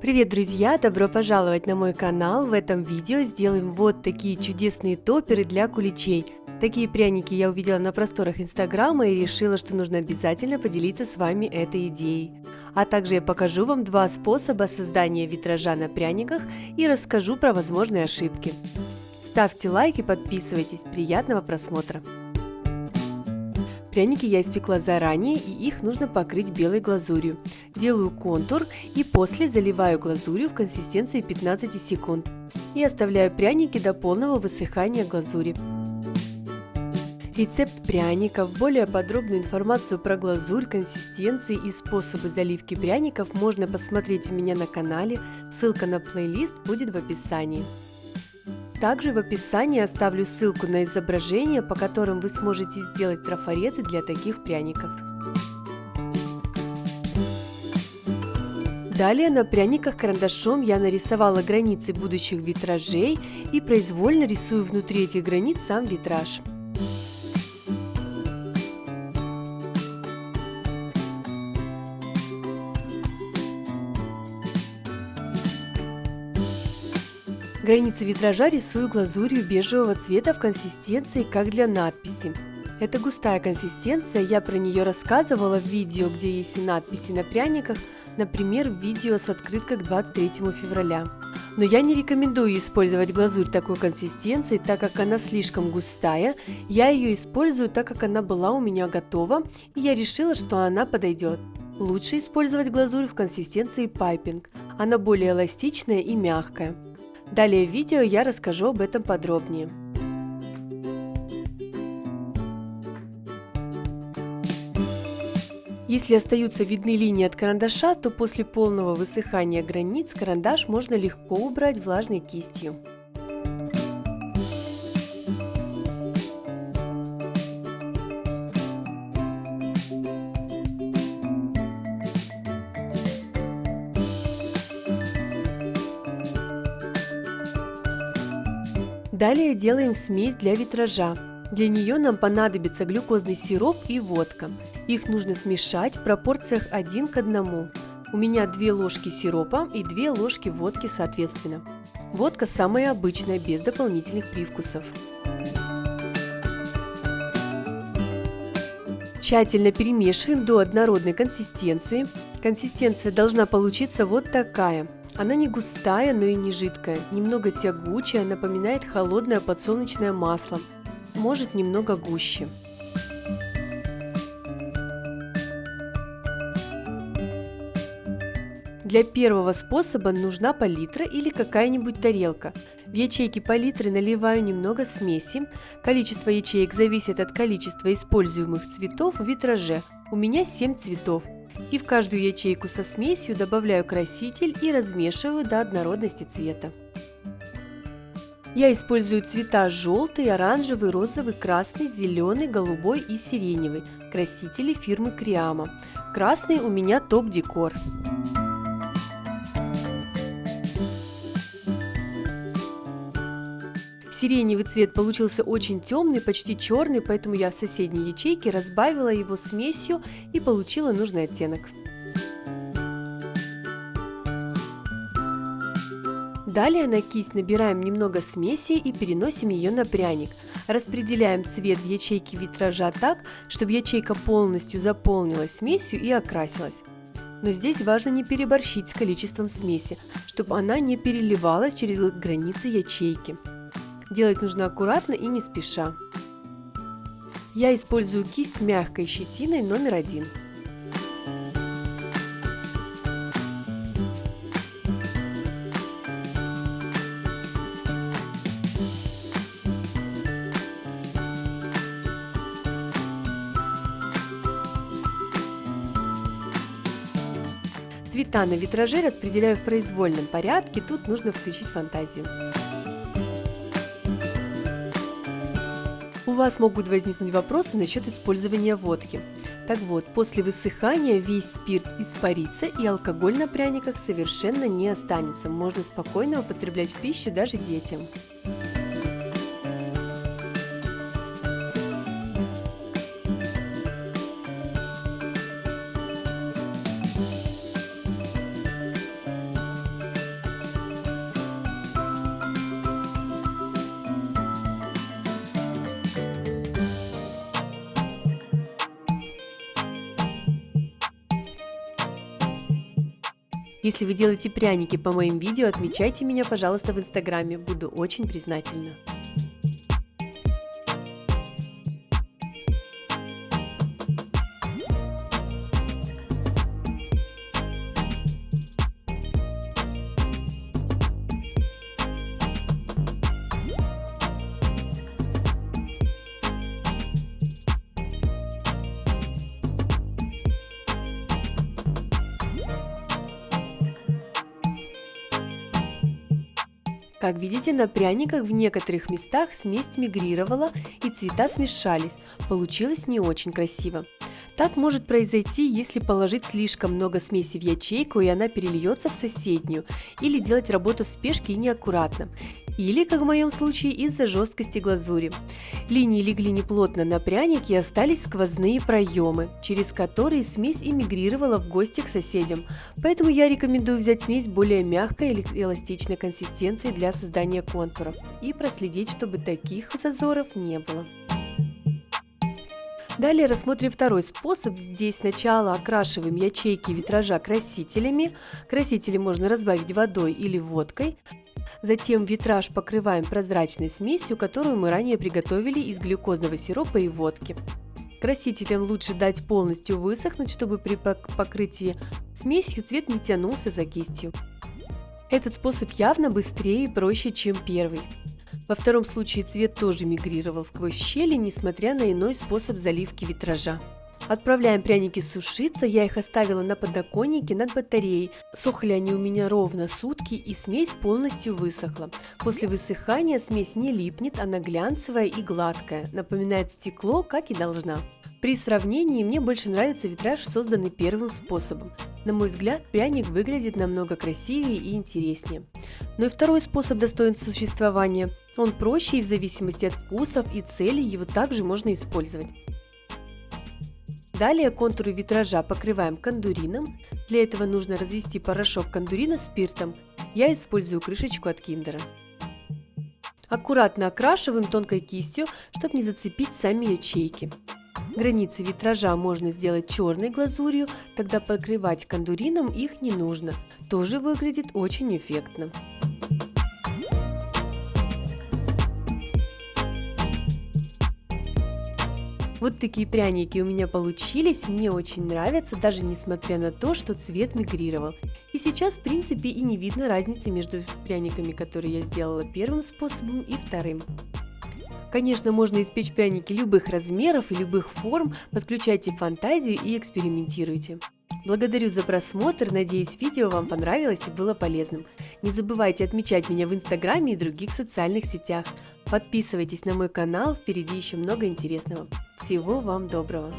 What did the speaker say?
Привет, друзья! Добро пожаловать на мой канал! В этом видео сделаем вот такие чудесные топеры для куличей. Такие пряники я увидела на просторах инстаграма и решила, что нужно обязательно поделиться с вами этой идеей. А также я покажу вам два способа создания витража на пряниках и расскажу про возможные ошибки. Ставьте лайк и подписывайтесь. Приятного просмотра! Пряники я испекла заранее, и их нужно покрыть белой глазурью. Делаю контур и после заливаю глазурью в консистенции 15 секунд. И оставляю пряники до полного высыхания глазури. Рецепт пряников, более подробную информацию про глазурь, консистенции и способы заливки пряников можно посмотреть у меня на канале. Ссылка на плейлист будет в описании. Также в описании оставлю ссылку на изображения, по которым вы сможете сделать трафареты для таких пряников. Далее на пряниках карандашом я нарисовала границы будущих витражей и произвольно рисую внутри этих границ сам витраж. Границы витража рисую глазурью бежевого цвета в консистенции, как для надписи. Это густая консистенция, я про нее рассказывала в видео, где есть надписи на пряниках, например, в видео с открыткой к 23 февраля. Но я не рекомендую использовать глазурь такой консистенции, так как она слишком густая. Я ее использую, так как она была у меня готова, и я решила, что она подойдет. Лучше использовать глазурь в консистенции пайпинг, она более эластичная и мягкая. Далее в видео я расскажу об этом подробнее. Если остаются видны линии от карандаша, то после полного высыхания границ карандаш можно легко убрать влажной кистью. Далее делаем смесь для витража. Для нее нам понадобится глюкозный сироп и водка. Их нужно смешать в пропорциях 1 к 1. У меня 2 ложки сиропа и 2 ложки водки соответственно. Водка самая обычная, без дополнительных привкусов. Тщательно перемешиваем до однородной консистенции. Консистенция должна получиться вот такая. Она не густая, но и не жидкая, немного тягучая, напоминает холодное подсолнечное масло, может немного гуще. Для первого способа нужна палитра или какая-нибудь тарелка. В ячейки палитры наливаю немного смеси. Количество ячеек зависит от количества используемых цветов в витраже. У меня 7 цветов. И в каждую ячейку со смесью добавляю краситель и размешиваю до однородности цвета. Я использую цвета желтый, оранжевый, розовый, красный, зеленый, голубой и сиреневый. Красители фирмы Криама. Красный у меня Топ Декор. Сиреневый цвет получился очень темный, почти черный, поэтому я в соседней ячейке разбавила его смесью и получила нужный оттенок. Далее на кисть набираем немного смеси и переносим ее на пряник. Распределяем цвет в ячейке витража так, чтобы ячейка полностью заполнилась смесью и окрасилась. Но здесь важно не переборщить с количеством смеси, чтобы она не переливалась через границы ячейки. Делать нужно аккуратно и не спеша. Я использую кисть с мягкой щетиной номер 1. Цвета на витраже распределяю в произвольном порядке, тут нужно включить фантазию. У вас могут возникнуть вопросы насчет использования водки. Так вот, после высыхания весь спирт испарится и алкоголь на пряниках совершенно не останется. Можно спокойно употреблять в пищу даже детям. Если вы делаете пряники по моим видео, отмечайте меня, пожалуйста, в инстаграме, буду очень признательна. Как видите, на пряниках в некоторых местах смесь мигрировала и цвета смешались, получилось не очень красиво. Так может произойти, если положить слишком много смеси в ячейку и она перельется в соседнюю, или делать работу в спешке и неаккуратно, или, как в моем случае, из-за жесткости глазури. Линии легли неплотно на пряник и остались сквозные проемы, через которые смесь эмигрировала в гости к соседям, поэтому я рекомендую взять смесь более мягкой или эластичной консистенции для создания контуров и проследить, чтобы таких зазоров не было. Далее рассмотрим второй способ. Здесь сначала окрашиваем ячейки витража красителями. Красители можно разбавить водой или водкой. Затем витраж покрываем прозрачной смесью, которую мы ранее приготовили из глюкозного сиропа и водки. Красителям лучше дать полностью высохнуть, чтобы при покрытии смесью цвет не тянулся за кистью. Этот способ явно быстрее и проще, чем первый. Во втором случае цвет тоже мигрировал сквозь щели, несмотря на иной способ заливки витража. Отправляем пряники сушиться, я их оставила на подоконнике над батареей. Сохли они у меня ровно сутки и смесь полностью высохла. После высыхания смесь не липнет, она глянцевая и гладкая, напоминает стекло, как и должна. При сравнении мне больше нравится витраж, созданный первым способом. На мой взгляд, пряник выглядит намного красивее и интереснее. Но и второй способ достоин существования. Он проще и в зависимости от вкусов и целей его также можно использовать. Далее контуры витража покрываем кондурином. Для этого нужно развести порошок кондурина спиртом. Я использую крышечку от Киндера. Аккуратно окрашиваем тонкой кистью, чтобы не зацепить сами ячейки. Границы витража можно сделать черной глазурью, тогда покрывать кондурином их не нужно. Тоже выглядит очень эффектно. Вот такие пряники у меня получились, мне очень нравятся, даже несмотря на то, что цвет мигрировал. И сейчас, в принципе, и не видно разницы между пряниками, которые я сделала первым способом и вторым. Конечно, можно испечь пряники любых размеров и любых форм, подключайте фантазию и экспериментируйте. Благодарю за просмотр, надеюсь, видео вам понравилось и было полезным. Не забывайте отмечать меня в инстаграме и других социальных сетях. Подписывайтесь на мой канал, впереди еще много интересного. Всего вам доброго!